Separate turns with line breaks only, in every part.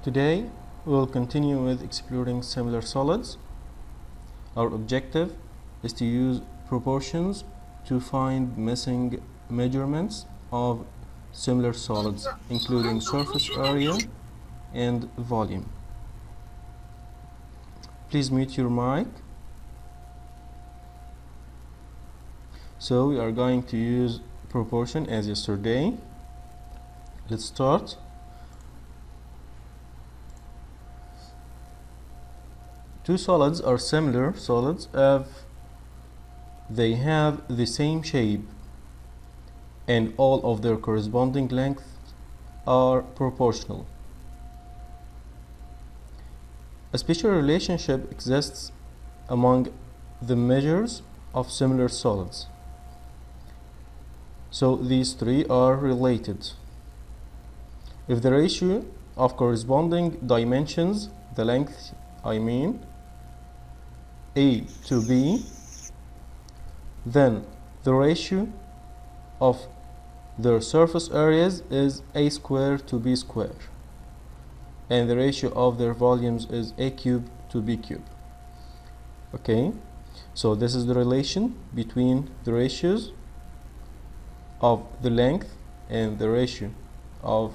Today we'll continue with exploring similar solids. Our objective is to use proportions to find missing measurements of similar solids, including surface area and volume. Please mute your mic. So we are going to use proportion as yesterday. Let's start. Two solids are similar solids if they have the same shape and all of their corresponding lengths are proportional. A special relationship exists among the measures of similar solids. So these three are related. If the ratio of corresponding dimensions, the length A to B, then the ratio of their surface areas is A squared to B squared, and the ratio of their volumes is A cubed to B cubed. Okay, so this is the relation between the ratios of the length and the ratio of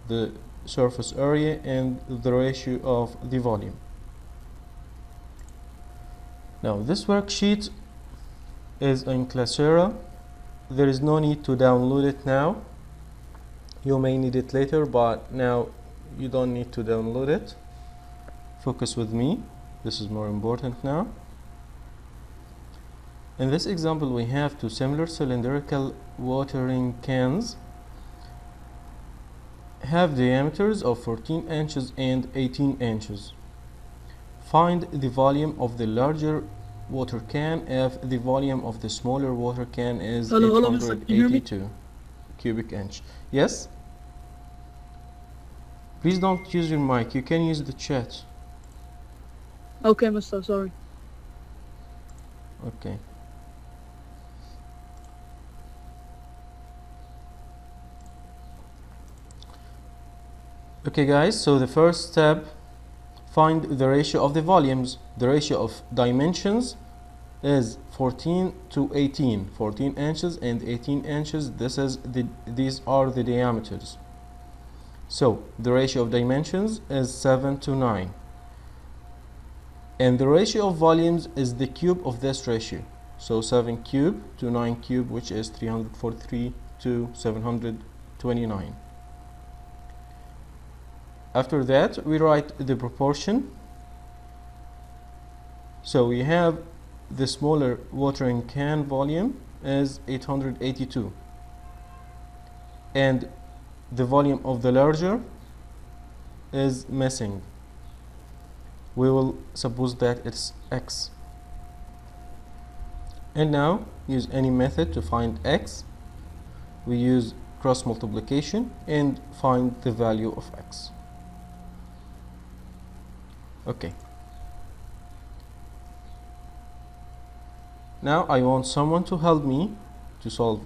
the surface area and the ratio of the volume. Now this worksheet is in Classera. There is no need to download it now. You may need it later, but now you don't need to download it. Focus with me. This is more important now. In this example, we have two similar cylindrical watering cans have diameters of 14 inches and 18 inches. Find the volume of the larger water can if the volume of the smaller water can is 882 cubic inch. Yes? Please don't use your mic. You can use the chat.
Okay, mister, sorry.
Okay. Okay guys, so the first step, find the ratio of the volumes. The ratio of dimensions is 14 to 18, 14 inches and 18 inches. These are the diameters. So the ratio of dimensions is 7 to 9. And the ratio of volumes is the cube of this ratio. So 7 cube to 9 cube, which is 343 to 729. After that, we write the proportion. So we have the smaller watering can volume is 882. And the volume of the larger is missing. We will suppose that it's X. And now, use any method to find X. We use cross multiplication and find the value of X. Okay. Now I want someone to help me to solve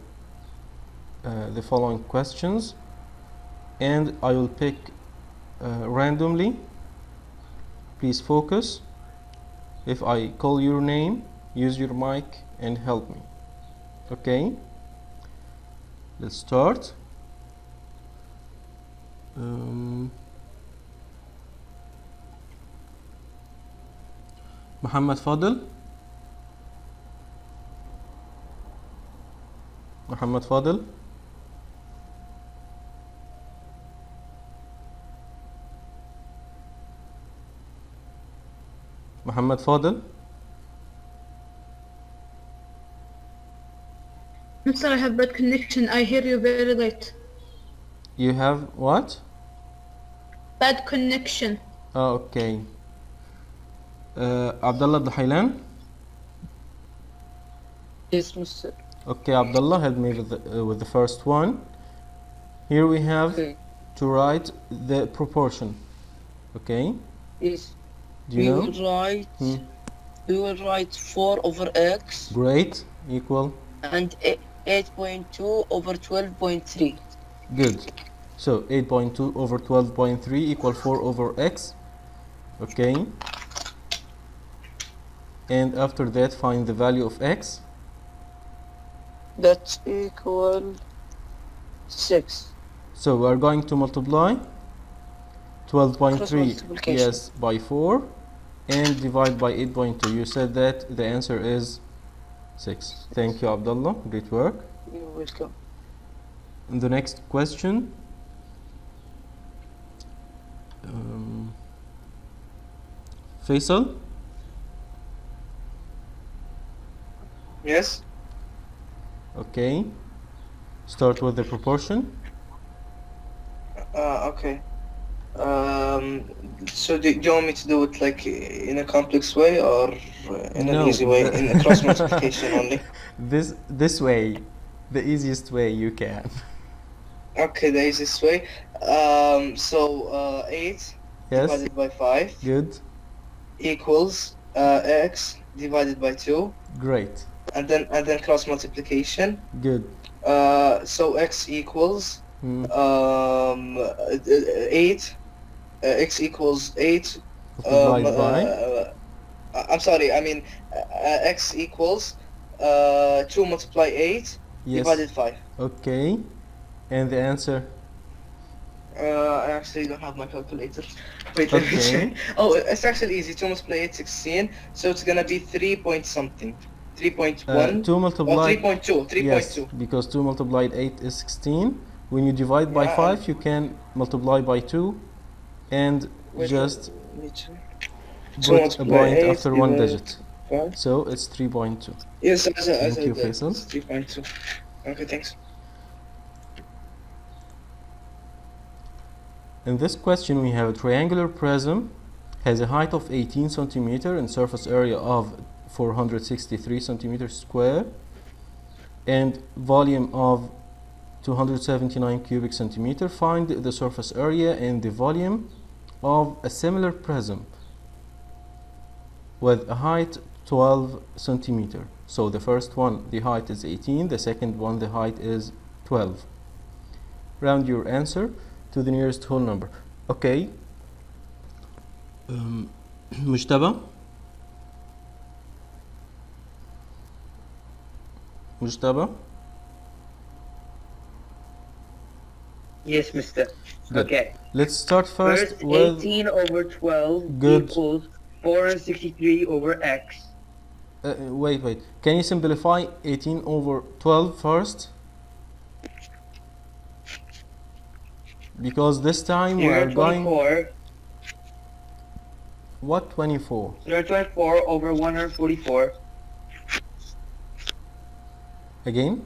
the following questions, and I will pick randomly. Please focus. If I call your name, use your mic and help me. Okay? Let's start. محمد فاضل. محمد فاضل. محمد فاضل.
Mister, I have bad connection. I hear you very late.
You have what?
Bad connection.
Oh, okay. Abdullah Dahailan.
Yes, mister.
Okay, Abdullah, help me with the first one. Here we have to write the proportion. Okay?
Yes.
Do you know?
We will write 4 over x.
Great. Equal.
And 8.2 over 12.3.
Good. So 8.2 over 12.3 equal 4 over x. Okay. And after that, find the value of x.
That's equal 6.
So we are going to multiply 12.3,
Cross multiplication.
yes, by 4 and divide by 8.2. You said that the answer is 6. Thank you, Abdullah. Great work.
You're welcome.
And the next question. Faisal?
Yes.
Okay. Start with the proportion.
Okay. So do you want me to do it like in a complex way or in an
No,
easy way, in a cross multiplication only?
This way, the easiest way you can.
Okay, the easiest way. So 8
Yes.
divided by 5
Good.
equals x divided by 2,
Great.
and then cross multiplication.
Good.
So x equals
Hmm.
8. X equals 8.
Multiplied by.
I'm sorry. I mean, x equals 2 multiply 8
Yes.
divided 5.
Okay. And the answer.
I actually don't have my calculator. Wait, let me
Okay.
check. Oh, it's actually easy. 2 multiply 8, 16. So it's gonna be 3 point something. 3.1.
2
Or
multiplied.
3.2. 3.2.
Yes, because 2 multiplied 8 is 16. When you divide by
Yeah,
5, you can multiply by 2 and
Wait,
just
wait.
put a
multiply
point
8
after one
divided
digit.
5.
So it's 3.2.
Yes, I
Thank
said
you,
that.
Faisal.
It's 3.2. Okay, thanks.
In this question, we have a triangular prism has a height of 18 centimeter and surface area of 463 centimeters square and volume of 279 cubic centimeter. Find the surface area and the volume of a similar prism with a height 12 centimeter. So the first one, the height is 18, the second one, the height is 12. Round your answer to the nearest whole number. Okay. مجتبى مجتبى.
Yes, mister.
Good.
Okay.
Let's start first
First,
with
18 over 12
Good.
equals 463 over x.
wait. Can you simplify 18 over 12 first? Because this time we are going.
324.
What 24?
324 over 144.
Again?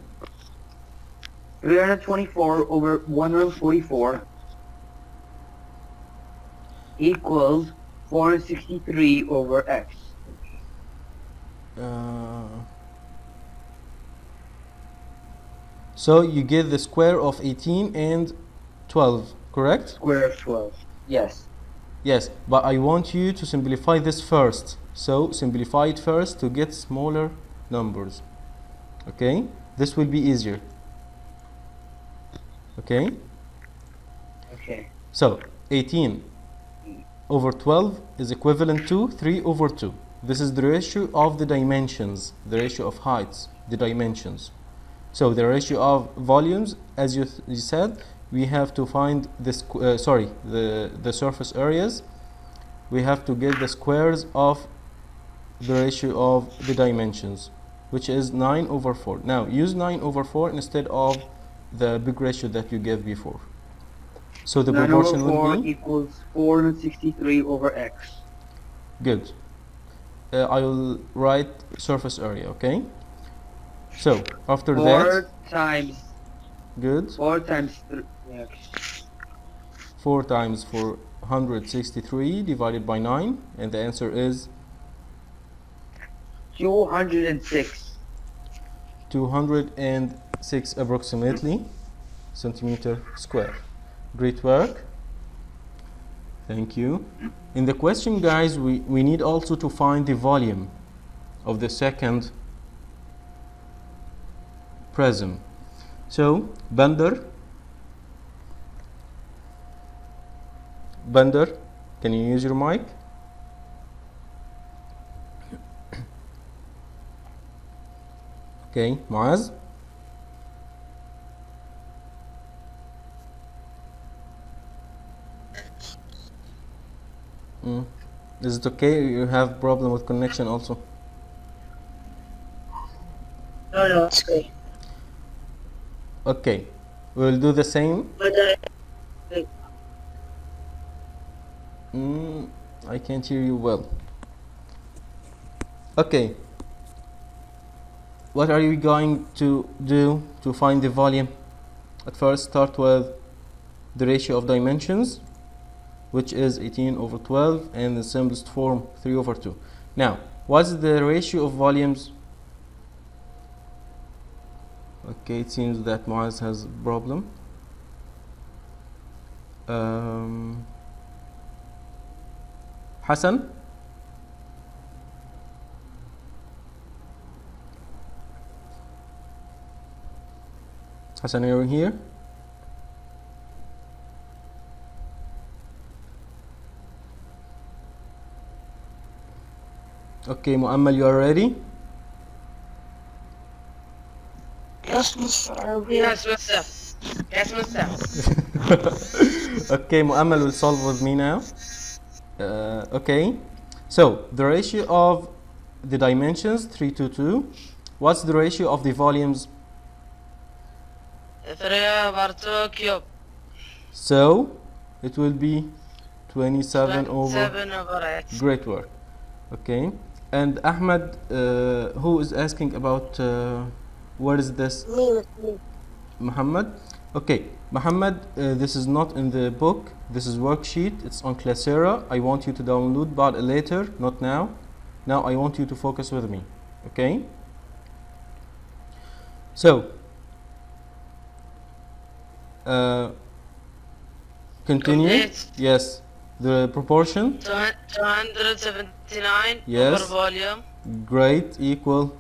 324 over 144 equals 463 over x.
So you get the square of 18 and 12, correct?
Square of 12. Yes.
Yes, but I want you to simplify this first. So simplify it first to get smaller numbers. Okay? This will be easier. Okay?
Okay.
So 18 over 12 is equivalent to 3 over 2. This is the ratio of the dimensions, the ratio of heights, the dimensions. So the ratio of volumes, as you said, we have to find the surface areas. We have to get the squares of the ratio of the dimensions, which is 9 over 4. Now use 9 over 4 instead of the big ratio that you gave before. So the
9
proportion
over 4
will be
equals 463 over x.
good. I will write surface area, okay? So after
4
that,
times
good.
4 times 3 x.
4 times 463 divided by 9, and the answer is
206.
206 approximately centimeter square. Great work. Thank you. In the question, guys, we need also to find the volume of the second prism. So Bender, Bender, can you use your mic? Okay, Muaz. Is it okay? You have problem with connection also?
No, it's okay.
Okay, we'll do the same.
But
I can't hear you well. Okay, what are you going to do to find the volume? At first, start with the ratio of dimensions, which is 18 over 12, and the simplest form 3 over 2. Now, what's the ratio of volumes? Okay, it seems that Muaz has a problem. Hassan? Hassan, are you here? Okay, Muammal, you are ready?
yes, Mr. Yes, Mr. Yes, Mr.
Okay, Muammal will solve with me now. Okay, so the ratio of the dimensions 3 to 2. What's the ratio of the volumes?
3 over 2 cube.
So it will be 27 over
7 over 8.
great work. Okay, and Ahmed, who is asking about what is this? Muhammad. Okay, Muhammad, this is not in the book. This is worksheet. It's on Classera. I want you to download, but later, not now. Now I want you to focus with me. Okay. So, continue.
Complete.
Yes, the proportion.
279
Yes.
over volume
Great, equal.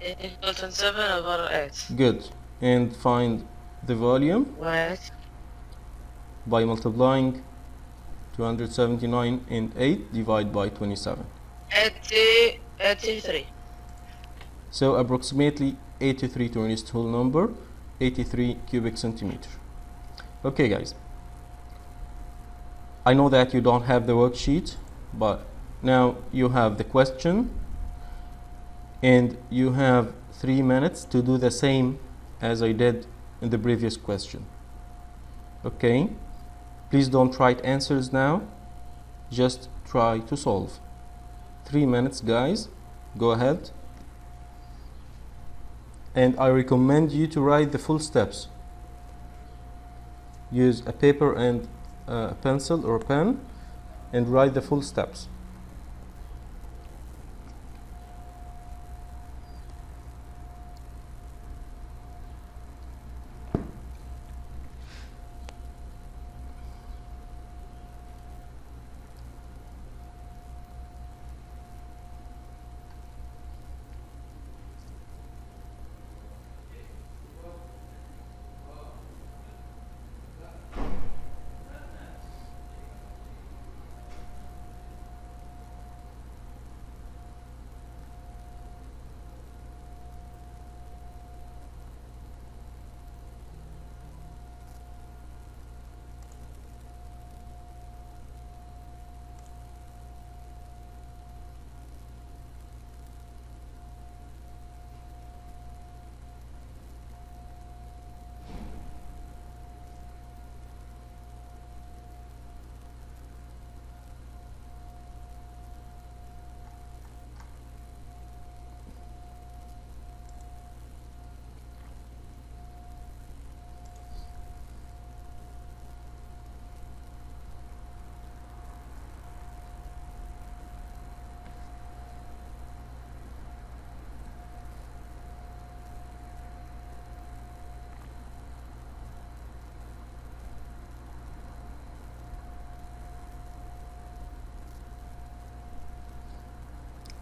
equal to 7 over 8.
Good. And find the volume
Wait.
by multiplying 279 and 8 divided by 27.
83.
So approximately 83 to raise whole number, 83 cubic centimeter. Okay guys, I know that you don't have the worksheet, but now you have the question and you have 3 minutes to do the same as I did in the previous question. Okay, please don't write answers now, just try to solve. 3 minutes guys, go ahead. And I recommend you to write the full steps. Use a paper and a pencil or a pen and write the full steps.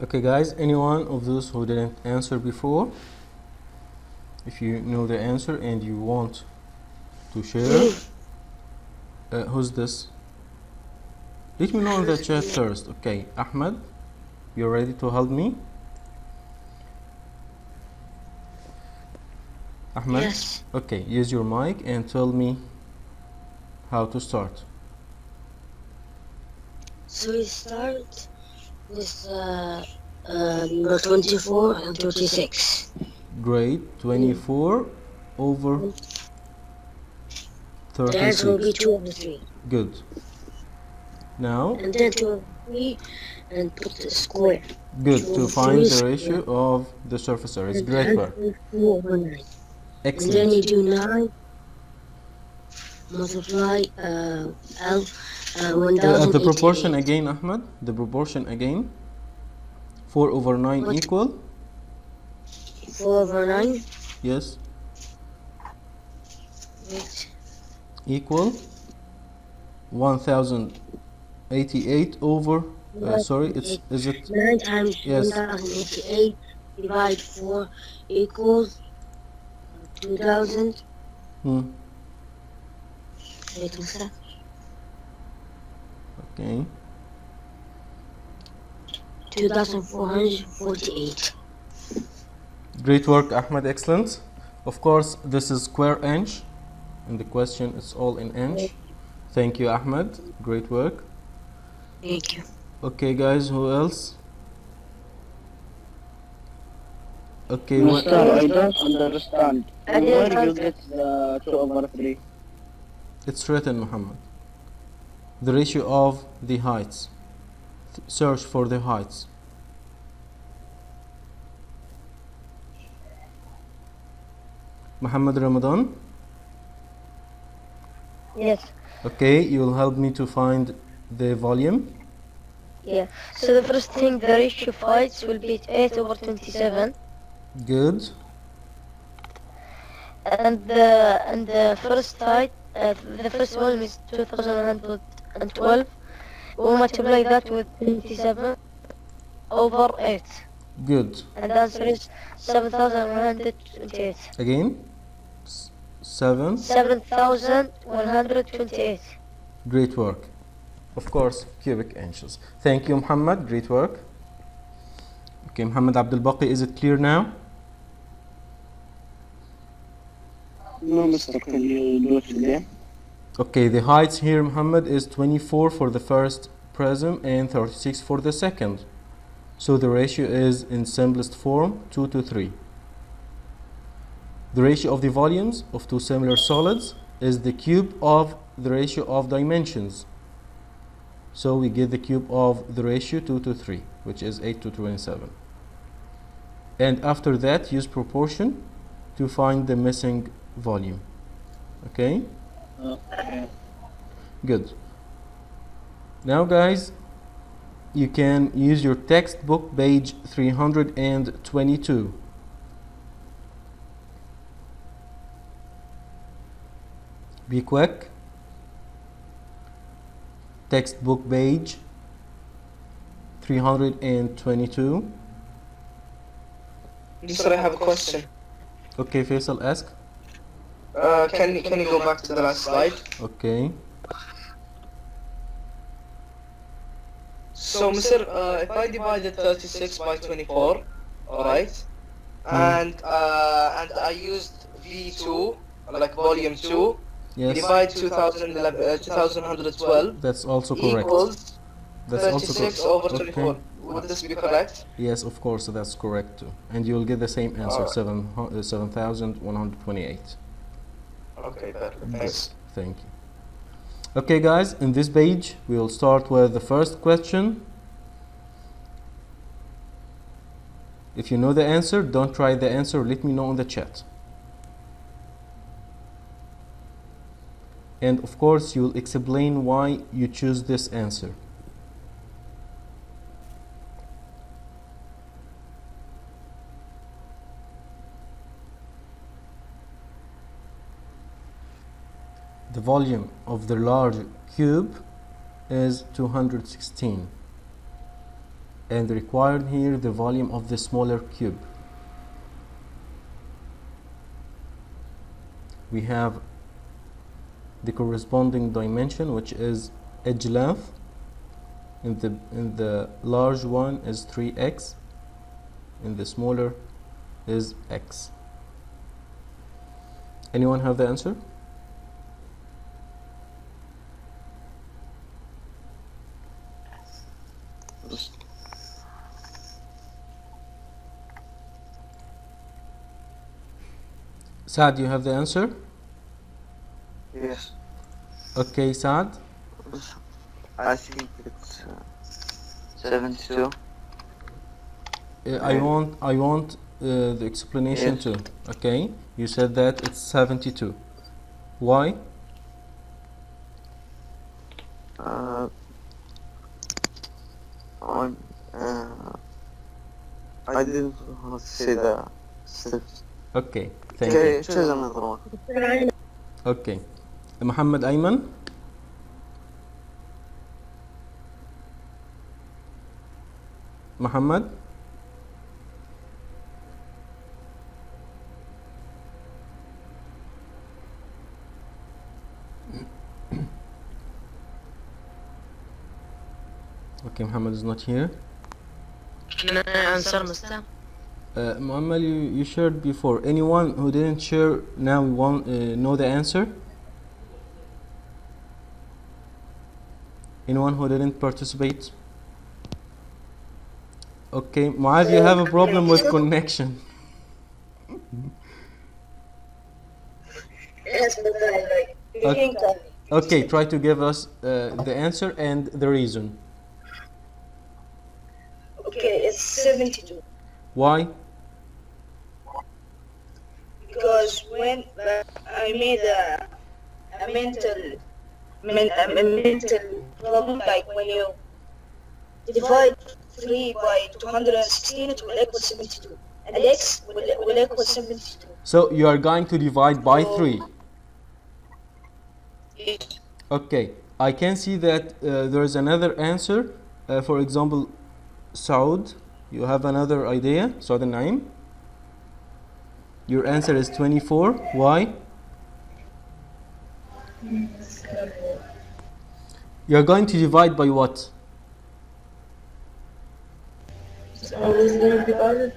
Okay guys, anyone of those who didn't answer before, if you know the answer and you want to share, who's this? Let me know in the chat first. Okay, Ahmed, you're ready to help me? Ahmed?
Yes.
Okay, use your mic and tell me how to start.
So we start with number 24 and 26.
Great. 24 over
The answer will be
36.
2 over 3.
Good. Now,
And then 2 over 3 and put the square.
good
2
to
over
find
3
the ratio of the surface areas.
and
Great work.
2 over 9. And then
Excellent.
you do 9 multiply
The proportion
1088.
again, Ahmed. The proportion again. 4 over 9
What?
equal.
4 over 9.
Yes.
Wait.
Equal 1088 over. Sorry, is it?
9 times
Yes.
1088 divide 4 equals 2000.
Hmm.
Wait, what's that?
Okay.
2448.
Great work, Ahmed. Excellent. Of course, this is square inch. In the question, it's all in inch. Thank you, Ahmed. Great work.
Thank you.
Okay, guys, who else? Okay,
Mister, I don't understand.
I
Where
didn't
you get the 2 over 3?
it's written, Muhammad. The ratio of the heights. Search for the heights. Muhammad Ramadan.
Yes,
Okay, you will help me to find the volume.
yeah. So the first thing, the ratio of heights will be 8 over 27.
Good.
And the first height, the first volume is 2112. We'll multiply that with 27 over 8.
Good.
And the answer is 7,128.
Again. 7.
7,128.
Great work. Of course, cubic inches. Thank you, Muhammad. Great work. Okay, Muhammad Abdul Baqi, is it clear now?
No, Mister, can you do it again?
Okay, the heights here, Muhammad, is 24 for the first prism and 36 for the second. So the ratio is in simplest form 2 to 3. The ratio of the volumes of two similar solids is the cube of the ratio of dimensions. So we get the cube of the ratio 2 to 3, which is 8 to 27. And after that, use proportion to find the missing volume. Okay?
Okay.
Good. Now, guys, you can use your textbook page 322. Be quick. Textbook page 322.
Mister, I have a question.
Okay, Faisal, ask.
Can you go back to the last slide?
Okay.
So, Mister, if I divided 36 by 24, alright, and I used V2, like volume 2,
Yes,
divide 2112
that's also correct.
equals
That's also
36
correct.
over 24. Would this be correct?
Yes, of course, that's correct too. And you will get the same answer,
Alright.
7,128.
Okay, perfect.
Good.
Thanks.
Thank you. Okay, guys, in this page, we will start with the first question. If you know the answer, don't try the answer. Let me know in the chat. And of course, you will explain why you choose this answer. The volume of the large cube is 216, and required here the volume of the smaller cube. We have the corresponding dimension, which is edge length in the large one is 3x, in the smaller is x. Anyone have the answer? Saad, you have the answer?
Yes.
Okay, Saad.
I think it's 72.
I want the explanation
Yes.
too. Okay, you said that it's 72. Why?
I'm, I didn't know how to say the steps.
Okay, thank you.
Okay, choose another one.
Okay, Muhammad Ayman. Muhammad. Okay, Muhammad is not here.
Can I answer, Mister?
Muhammad, you shared before. Anyone who didn't share now want know the answer? Anyone who didn't participate? Okay, Muad, you have a problem with connection.
Yes, but
Okay. Okay, try to give us the answer and the reason.
Okay, it's 72.
Why?
Because when I made a mental problem, like when you divide 3 by 216, it will equal 72. And x will equal 72.
So you are going to divide by
So-
3. Okay, I can see that there is another answer. For example, Saud, you have another idea. Saud and Naim. Your answer is 24. Why? You're going to divide by what?
I was going to divide it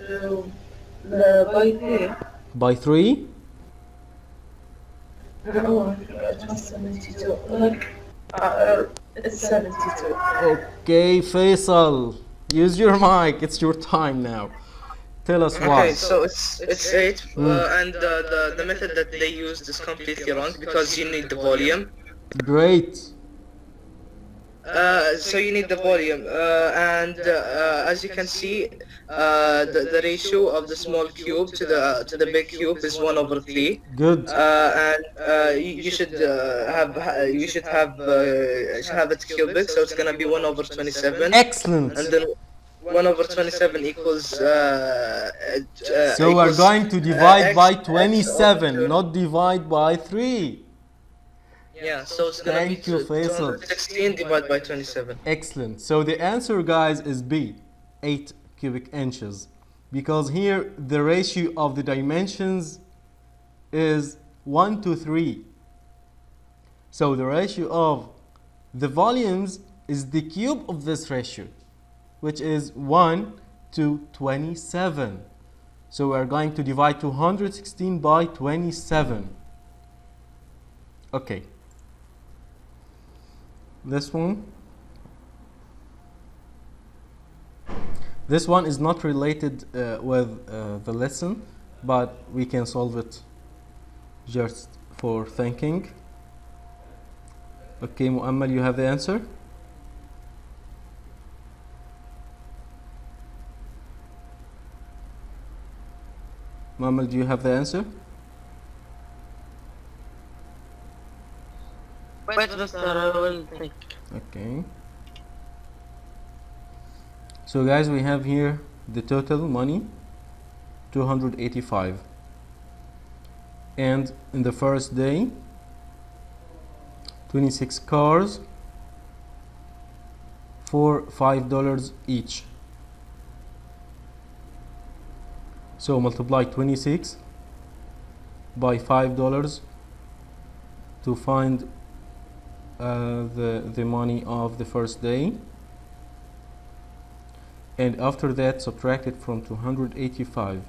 by 3.
By 3?
No, it was 72. It's 72.
Okay, Faisal, use your mic. It's your time now. Tell us why.
Okay, so it's 8, and the method that they used is completely wrong because you need the volume.
Great.
So you need the volume, and as you can see, the ratio of the small cube to the big cube is 1/3.
Good.
And you should have it cubic, so it's gonna be 1/27.
Excellent.
And then 1/27 equals.
So we're going to divide by
x
27,
over 2.
not divide by 3.
Yeah, so it's gonna
Thank
be
you, Faisal.
216 divided by 27.
Excellent. So the answer, guys, is B, 8 cubic inches. Because here the ratio of the dimensions is 1 to 3. So the ratio of the volumes is the cube of this ratio, which is 1 to 27. So we're going to divide 216 by 27. Okay. This one. This one is not related with the lesson, but we can solve it just for thinking. Okay, Muammal, you have the answer? Muammal, do you have the answer?
Wait, Mister, I will think.
Okay. So guys, we have here the total money, 285. And in the first day, 26 cars for $5 each. So multiply 26 by $5 to find the money of the first day. and after that subtract it from 285.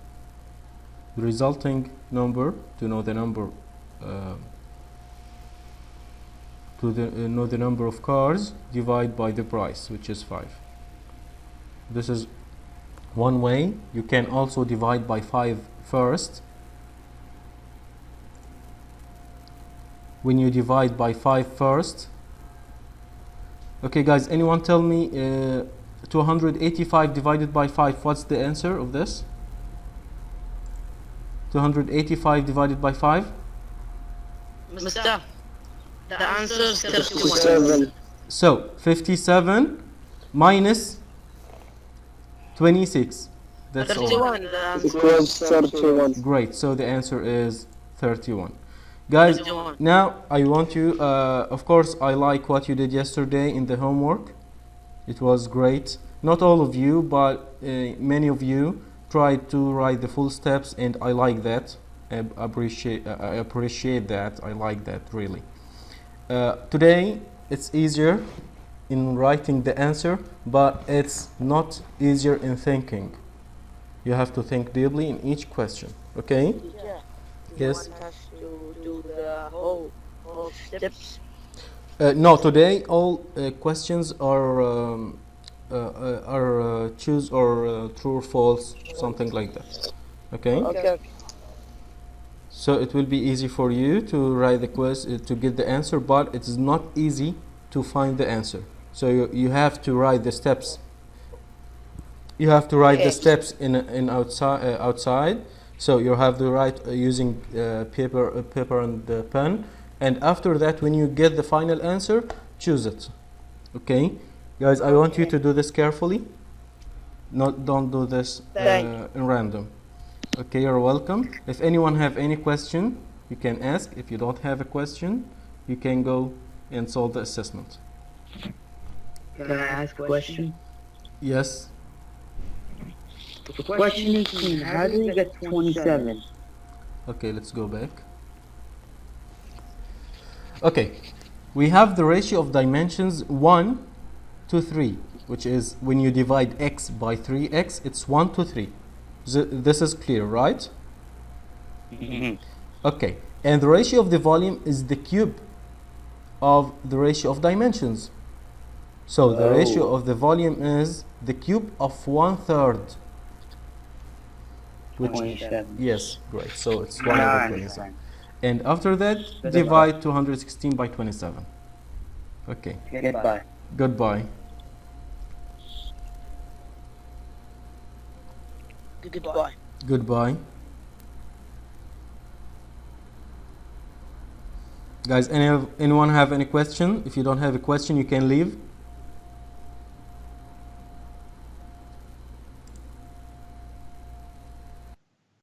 The resulting number, to know the number, know the number of cars, divide by the price, which is 5. This is one way. You can also divide by 5 first. When you divide by 5 first, okay guys, anyone tell me 285 divided by 5, what's the answer of this? 285 divided by 5?
Mister, the answer is 31.
7.
So 57 minus 26. That's all.
31, the answer.
Equals 31.
Great. So the answer is 31. Guys,
31.
now I want you, of course, I like what you did yesterday in the homework. It was great. Not all of you, but many of you tried to write the full steps, and I like that. I appreciate that. I like that, really. Today, it's easier in writing the answer, but it's not easier in thinking. You have to think deeply in each question, okay?
Yeah.
Yes.
You want us to do the whole steps?
No, today all questions are choose or true or false, something like that. Okay?
Okay.
So it will be easy for you to write the quiz to get the answer, but it is not easy to find the answer. So you have to write the steps. You have to write the steps in outside. So you have to write using paper and pen. And after that, when you get the final answer, choose it. Okay, guys, I want you to do this carefully. Don't do this in random. Okay, you're welcome. If anyone have any question, you can ask. If you don't have a question, you can go and solve the assessment.
Can I ask a question?
Yes.
Question 18, how do you get 27?
Okay, let's go back. Okay, we have the ratio of dimensions 1 to 3, which is when you divide x by 3x, it's 1 to 3. This is clear, right? Okay, and the ratio of the volume is the cube of the ratio of dimensions. So the ratio of the volume is the cube of 1/3. Which
27.
yes, great. So it's
Now
1
I
over 27.
understand.
And after that, divide 216 by 27. Okay,
Goodbye.
goodbye.
Goodbye.
Goodbye. Guys, anyone have any question? If you don't have a question, you can leave.